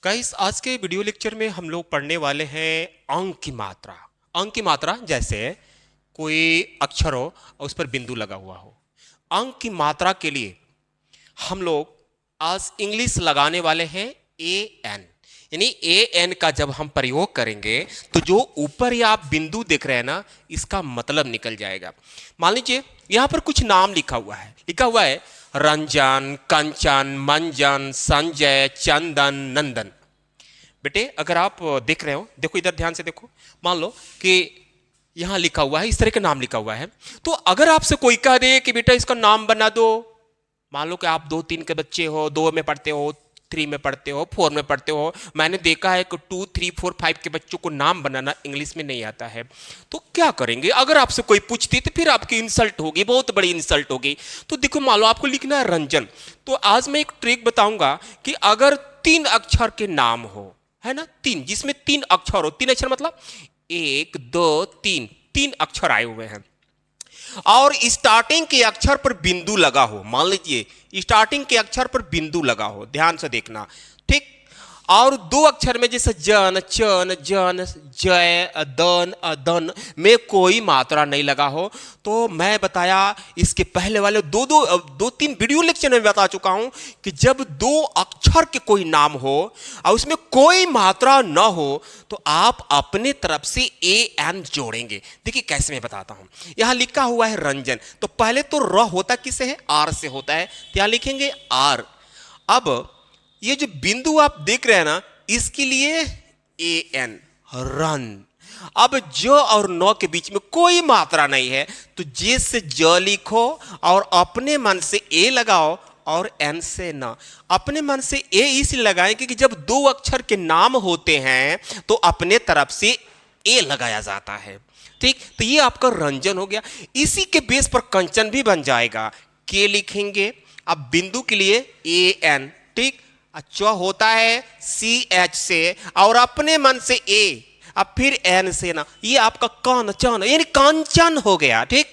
Guys, आज के video lecture में हम लोग पढ़ने वाले हैं अंक की मात्रा। अंक की मात्रा जैसे कोई अक्षर हो और उस पर बिंदु लगा हुआ हो। अंक की मात्रा के लिए हम लोग आज इंग्लिश लगाने वाले हैं ए एन। यानी ए एन का जब हम प्रयोग करेंगे तो जो ऊपर या आप बिंदु देख रहे हैं ना, इसका मतलब निकल जाएगा। मान लीजिए यहाँ पर कुछ नाम लिखा हुआ है रंजन, कंचन, मंजन, संजय, चंदन, नंदन। बेटे अगर आप देख रहे हो, देखो इधर ध्यान से देखो। मान लो कि यहाँ लिखा हुआ है, इस तरह का नाम लिखा हुआ है। तो अगर आपसे कोई कह दे कि बेटा इसका नाम बना दो, मान लो कि आप 2-3 के बच्चे हो, 2 में पढ़ते हो, 3 में पढ़ते हो, 4 में पढ़ते हो। मैंने देखा है कि 2, 3, 4, 5 के बच्चों को नाम बनाना इंग्लिश में नहीं आता है। तो क्या करेंगे? अगर आपसे कोई पूछती तो फिर आपकी इंसल्ट होगी, बहुत बड़ी इंसल्ट होगी। तो देखो मान लो आपको लिखना है रंजन। तो आज मैं एक ट्रिक बताऊंगा कि अगर 3 अक्षर के नाम हो, है ना, 3, जिसमें 3 अक्षर हो। 3 अक्षर मतलब 1, 2, 3 अक्षर आए हुए हैं और स्टार्टिंग के अक्षर पर बिंदु लगा हो। मान लीजिए स्टार्टिंग के अक्षर पर बिंदु लगा हो, ध्यान से देखना, ठीक। और 2 अक्षर में जैसे जन, चन, जन, जय, दन, अदन में कोई मात्रा नहीं लगा हो। तो मैं बताया इसके पहले वाले 2-3 वीडियो लेक्चर में बता चुका हूं कि जब 2 अक्षर के कोई नाम हो और उसमें कोई मात्रा न हो तो आप अपने तरफ से ए एन जोड़ेंगे। देखिए कैसे मैं बताता हूं। यहां लिखा हुआ है रंजन, तो पहले तो र होता किससे है? आर से होता है, तो यहां लिखेंगे आर। अब ये जो बिंदु आप देख रहे हैं ना, इसके लिए ए एन, रन। अब ज और न के बीच में कोई मात्रा नहीं है, तो जे से ज लिखो और अपने मन से ए लगाओ और एन से न। अपने मन से ए इसलिए लगाएं क्योंकि जब 2 अक्षर के नाम होते हैं तो अपने तरफ से ए लगाया जाता है, ठीक। तो ये आपका रंजन हो गया। इसी के बेस पर कंचन भी बन जाएगा। के लिखेंगे, अब बिंदु के लिए ए एन, ठीक। च होता है सी एच से और अपने मन से ए, अब फिर एन से ना, ये आपका कांचन यानी कांचन हो गया, ठीक।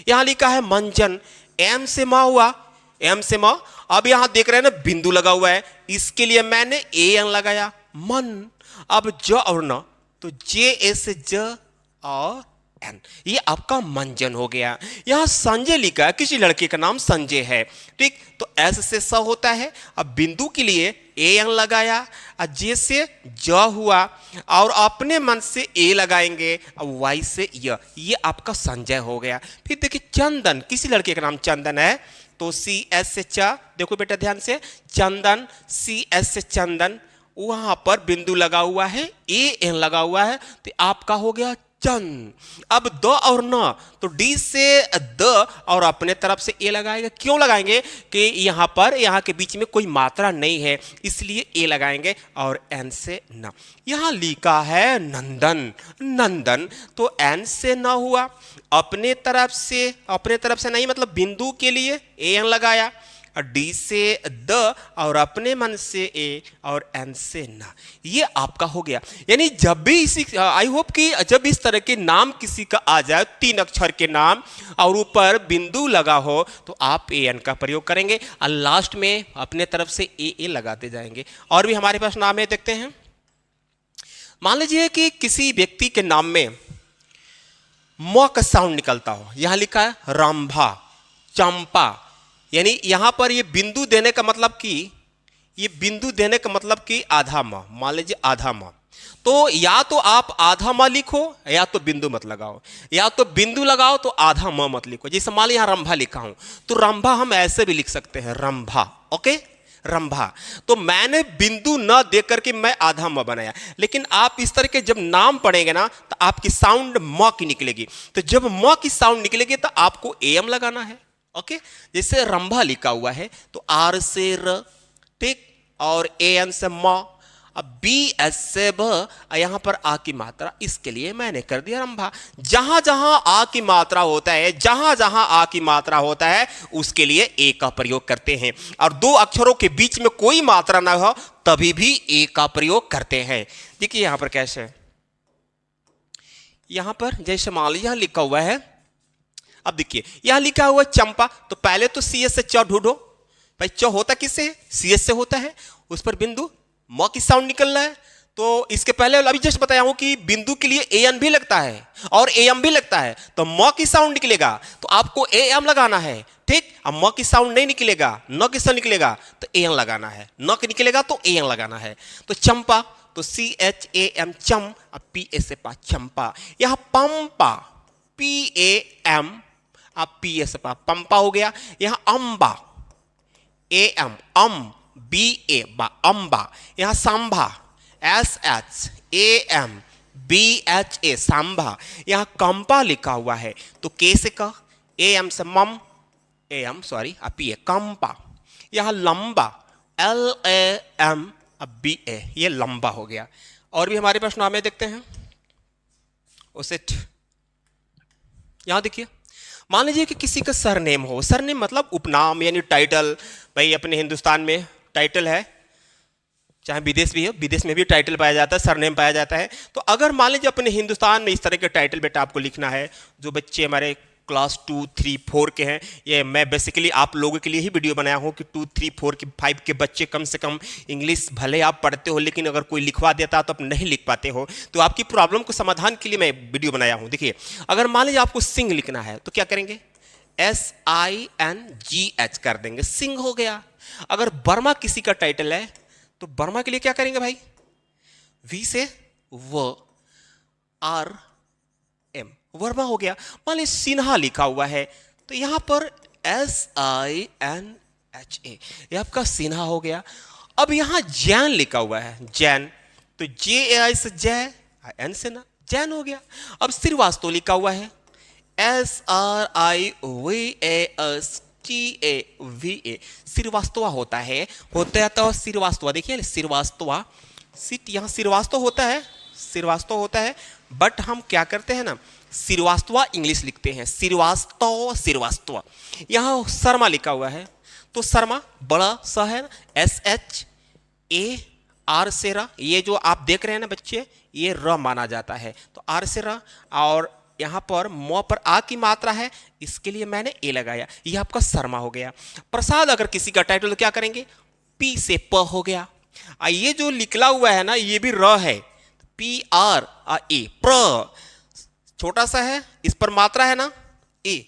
यहां लिखा है मंजन, एम से मा हुआ, एम से मा। अब यहां देख रहे हैं ना बिंदु लगा हुआ है, इसके लिए मैंने ए एन लगाया, मन। अब ज और न, तो जे ए से ज और एन, ये आपका मंजन हो गया। यहां संजय लिखा है, किसी लड़के का नाम संजय है, ठीक। तो एस से स होता है। अब बिंदु के लिए ए एन लगाया, जे से ज हुआ और अपने मन से ए लगाएंगे, अब वाई से य, ये आपका संजय हो गया। फिर देखिए चंदन, किसी लड़के का नाम चंदन है, तो सी एस से च, देखो बेटा ध्यान से, चंदन, सी एस से चंदन, वहां पर बिंदु लगा हुआ है, ए एन लगा हुआ है, तो आपका हो गया चंद। अब द और न, तो डी से द और अपने तरफ से ए लगाएंगे। क्यों लगाएंगे? कि यहां पर, यहां के बीच में कोई मात्रा नहीं है, इसलिए ए लगाएंगे और एन से न। यहां लिखा है नंदन, नंदन, तो एन से न हुआ। अपने तरफ से नहीं मतलब बिंदु के लिए ए एन लगाया, डी से द और अपने मन से ए और एन से न, ये आपका हो गया। यानी जब भी इसी, आई होप कि जब इस तरह के नाम किसी का आ जाए, 3 अक्षर के नाम और ऊपर बिंदु लगा हो, तो आप ए एन का प्रयोग करेंगे और लास्ट में अपने तरफ से ए लगाते जाएंगे। और भी हमारे पास नाम है, देखते हैं। मान लीजिए कि किसी व्यक्ति के नाम में म का साउंड निकलता हो। यहां लिखा है रंभा, चंपा, यानी यहां पर ये बिंदु देने का मतलब कि आधा म, मान लीजिए आधा म। तो या तो आप आधा म लिखो या तो बिंदु मत लगाओ, या तो बिंदु लगाओ तो आधा म मत लिखो। जैसे मान लीजिए यहां रंभा लिखा हूं, तो रंभा हम ऐसे भी लिख सकते हैं, रंभा, ओके, रंभा। तो मैंने बिंदु न दे करके मैं आधा म बनाया। लेकिन आप इस तरह के जब नाम पढ़ेंगे ना, तो आपकी साउंड म की निकलेगी। तो जब म की साउंड निकलेगी तो आपको एम लगाना है, ओके। जैसे रंभा लिखा हुआ है तो आर से र, ठीक, और ए एन से म, अब बी एस से ब, यहां पर आ की मात्रा, इसके लिए मैंने कर दिया रंभा। जहां जहां आ की मात्रा होता है, उसके लिए ए का प्रयोग करते हैं। और 2 अक्षरों के बीच में कोई मात्रा ना हो तभी भी ए का प्रयोग करते हैं। देखिए यहां पर कैसे, यहां पर जैसे मान लीजिए यहां लिखा हुआ है, अब देखिए यहां लिखा हुआ चंपा, तो पहले तो सी एस से च ढूंढो। भाई च होता किससे है? सी एस से होता है, उस पर बिंदु म की साउंड निकलना है। तो इसके पहले अभी जस्ट बताया हूं कि बिंदु के लिए ए एन भी लगता है और ए एम भी लगता है, तो म की साउंड निकलेगा तो आपको ए एम लगाना है। ठीक, अब म की साउंड नहीं निकलेगा, न की साउंड निकलेगा तो ए एन लगाना है, न की निकलेगा तो ए एन लगाना है। तो चंपा, तो सी एच ए एम चम, अब पी ए से पा चंपा। यहां पंपा, पी ए एम, अब पी ए से पा पंपा हो गया। यहां अम्बा, ए एम अम, बी ए बा अम्बा। यहां सांभा, S H A M B H A सांभा। यहां कंपा लिखा हुआ है तो के से क, ए एम से मम, ए एम सॉरी अब पी ए कंपा। यहां लंबा, एल ए एम अब बी ए, ये लंबा हो गया। और भी हमारे पास नाम है, देखते हैं उसे। यहां देखिए, मान लीजिए कि किसी का सरनेम हो, सरनेम मतलब उपनाम यानी टाइटल। भाई अपने हिंदुस्तान में टाइटल है, चाहे विदेश भी है, विदेश में भी टाइटल पाया जाता है, सरनेम पाया जाता है। तो अगर मान लीजिए अपने हिंदुस्तान में इस तरह के टाइटल बेटा आपको लिखना है, जो बच्चे हमारे क्लास 2, 3, 4 के हैं, ये मैं बेसिकली आप लोगों के लिए ही वीडियो बनाया हूँ कि 2, 3, 4 के 5 के बच्चे कम से कम इंग्लिश भले आप पढ़ते हो, लेकिन अगर कोई लिखवा देता तो आप नहीं लिख पाते हो, तो आपकी प्रॉब्लम को समाधान के लिए मैं वीडियो बनाया हूँ। देखिए, अगर मान लीजिए आपको सिंह लिखना है तो क्या करेंगे, SINGH कर देंगे, सिंह हो गया। अगर वर्मा किसी का टाइटल है तो वर्मा के लिए क्या करेंगे भाई, वी से व आर एम, वर्मा हो गया। मान लीजिए सिन्हा लिखा हुआ है तो यहां पर SINHA, ये आपका सिन्हा हो गया। अब यहां जैन लिखा हुआ है, जैन, तो JAI से जय, एन से ना, जैन हो गया। अब श्रीवास्तव लिखा हुआ है, SRIVASTAVA, श्रीवास्तवा होता है तो श्रीवास्तवा, देखिए श्रीवास्तवा, सिट यहाँ श्रीवास्तव होता है, श्रीवास्तव होता है, बट हम क्या करते हैं ना, श्रीवास्तवा इंग्लिश लिखते हैं, श्रीवास्तव श्रीवास्तवा। यहाँ शर्मा लिखा हुआ है तो शर्मा बड़ा सा है, SHAR से र, ये जो आप देख रहे हैं ना बच्चे, ये र माना जाता है, तो आर से र। और यहाँ पर म पर आ की मात्रा है, इसके लिए मैंने ए लगाया, ये आपका शर्मा हो गया। प्रसाद अगर किसी का टाइटल तो क्या करेंगे, पी से प हो गया। ये जो निकला हुआ है ना, ये भी र है, PR ए, प्र छोटा सा है, इस पर मात्रा है ना ए,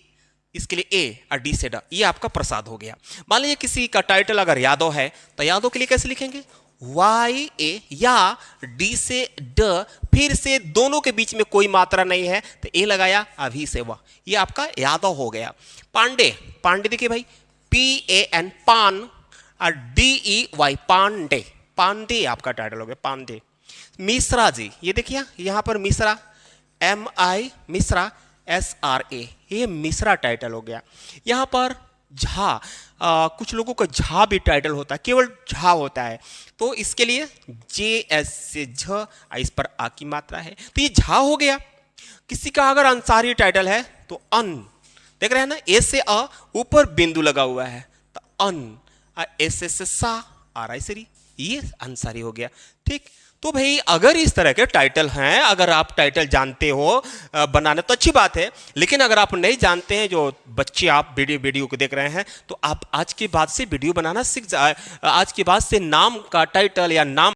इसके लिए ए और डी से ड, ये आपका प्रसाद हो गया। मान लीजिए किसी का टाइटल अगर यादव है तो यादव के लिए कैसे लिखेंगे, YA, या डी से ड, फिर से दोनों के बीच में कोई मात्रा नहीं है तो ए लगाया, अभी से वह, ये आपका यादव हो गया। पांडे, पांडे देखिए भाई, PAN पान और DEY पांडे, पांडे आपका टाइटल हो गया, पांडे। मिश्रा जी, ये देखिए यहाँ पर मिश्रा, MI मिश्रा, SRA, ये मिश्रा टाइटल हो गया। यहाँ पर झा, कुछ लोगों का झा भी टाइटल होता है, केवल झा होता है, तो इसके लिए JS से झ, इस पर आ की मात्रा है तो ये झा हो गया। किसी का अगर अंसारी टाइटल है तो अन, देख रहे हैं ना, ए से अ, ऊपर बिंदु लगा हुआ है तो अन, एस से सा, आर आई सरी, ये अंसारी हो गया। ठीक, तो भाई अगर इस तरह के टाइटल हैं, अगर आप टाइटल जानते हो बनाने तो अच्छी बात है, लेकिन अगर आप नहीं जानते हैं, जो बच्चे आप वीडियो को देख रहे हैं, तो आप आज के बाद से वीडियो बनाना सीख जाए, आज के बाद से नाम का टाइटल या नाम